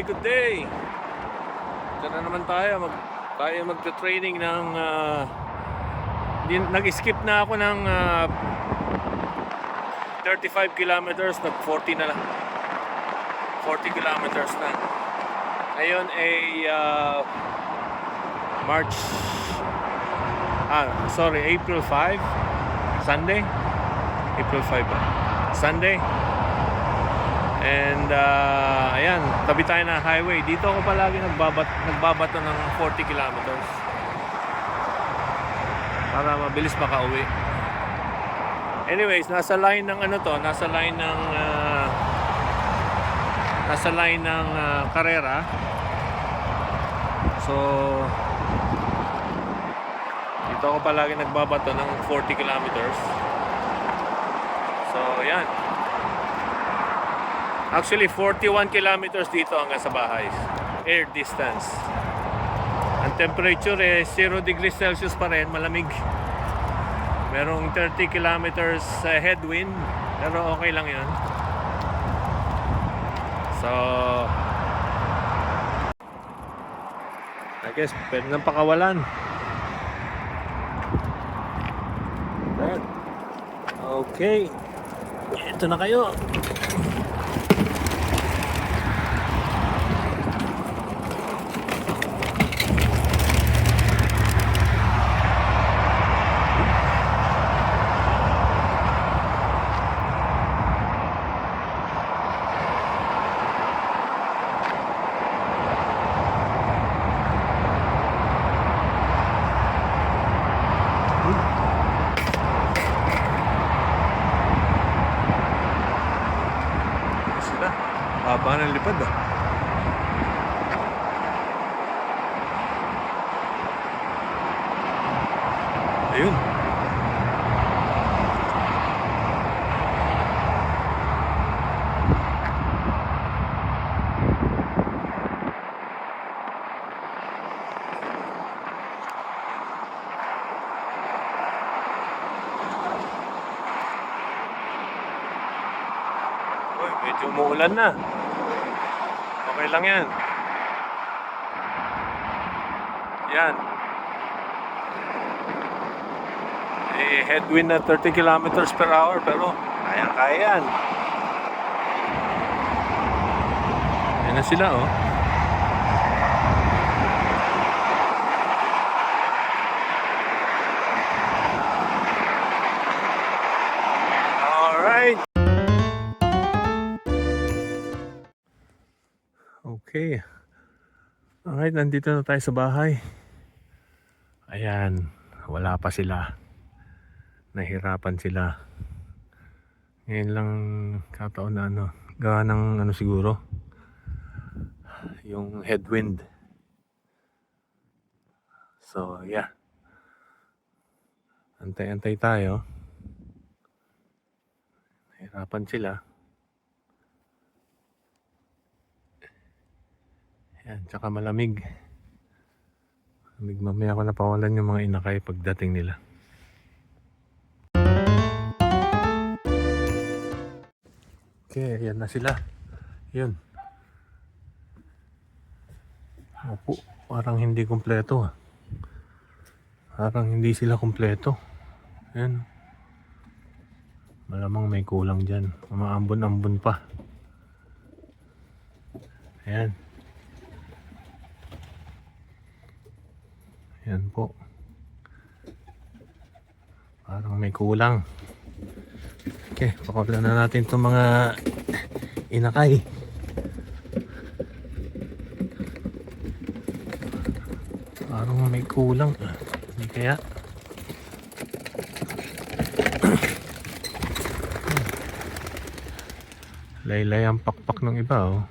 good day. Ito na naman tayo. Tayo magta-training ng nag-skip na ako ng 35 kilometers, nag 40 na lang. 40 kilometers na. Ngayon ay April 5, Sunday. April 5 ba? Sunday. And ayan, tabi tayo na highway. Dito ako palagi nagbabato ng 40 kilometers para mabilis makauwi. Anyways, nasa line ng karera. So dito ako palagi nagbabato ng 40 kilometers. So ayan. Actually, 41 kilometers dito hanggang sa bahay. Air distance. Ang temperature is 0 degrees Celsius pa rin, malamig. Merong 30 kilometers headwind, pero okay lang yun. So, I guess, pwede nang pakawalan. Okay. Ito na kayo. Haba ng lipad ah. Ayun. Uy, medyo umuulan na. Okay lang yan. Yan. Headwind na 30 kilometers per hour, pero kaya yan. Yan na sila oh. Alright. Okay. Alright, nandito na tayo sa bahay. Ayan, wala pa sila. Nahirapan sila. Ngayon lang kataon na gawa ng siguro. Yung headwind. So, yeah. Antay-antay tayo. Nahirapan sila. Yan, tsaka malamig. Mamaya ako napawalan yung mga inakay pagdating nila. Okay, ayan na sila. Yun. Opo, parang hindi kumpleto. Parang hindi sila kumpleto. Ayan. Malamang may kulang dyan. Maambon-ambon pa. Ayan. Yan po. Parang may kulang. Okay, pakawalan na natin itong mga inakay. Parang may kulang. Hindi kaya. Laylay ang pakpak ng iba oh.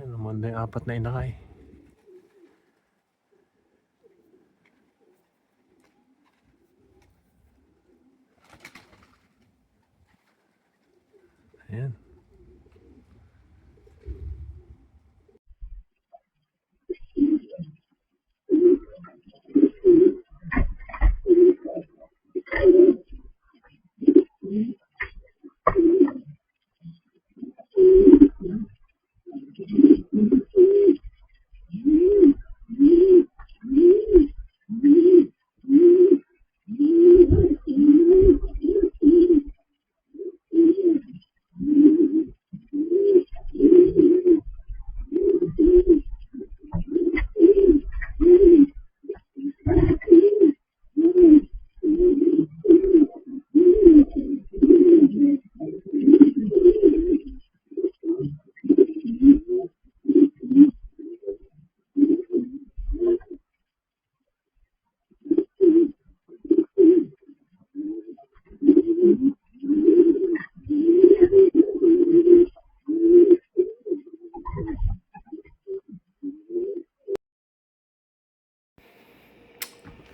Yan, naman na yung 4 na inakay. Ayan.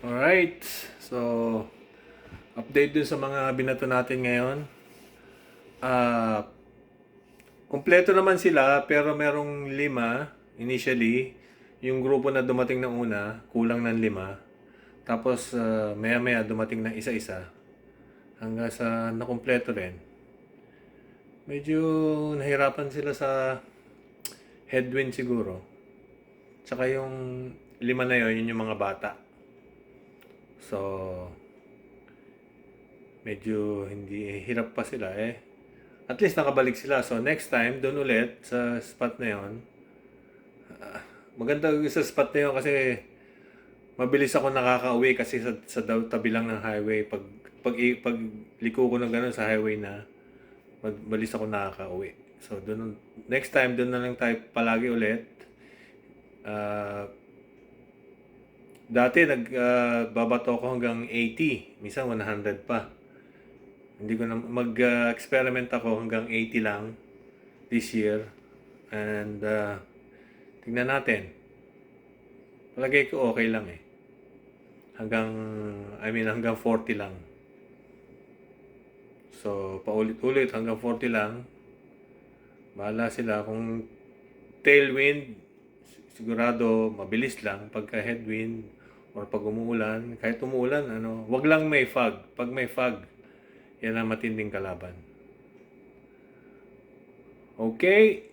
Alright, so update dun sa mga binato natin ngayon. Kumpleto naman sila pero merong 5 initially. Yung grupo na dumating ng una, kulang ng 5. Tapos maya-maya dumating ng isa-isa hanggang sa nakumpleto rin. Medyo nahirapan sila sa headwind siguro. Tsaka yung 5 na yun yung mga bata. So, medyo hindi hirap pa sila eh. At least nakabalik sila. So, next time, doon ulit sa spot na yon. Maganda yung sa spot na yun kasi mabilis ako nakakauwi kasi sa tabi lang ng highway. Pag liko ko ng gano'n sa highway na, mabilis ako nakakauwi. So, doon, next time, doon na lang tayo palagi ulit. Dati nagbabato ako hanggang 80, minsan 100 pa. Hindi ko na mag-experiment ako hanggang 80 lang this year. And tingnan natin. Palagay ko okay lang eh. Hanggang 40 lang. So, paulit-ulit hanggang 40 lang. Bahala sila kung tailwind, sigurado mabilis lang. Pagka headwind or pag umuulan, kahit umuulan, wag lang may fog. Pag may fog, yan ang matinding kalaban. Okay,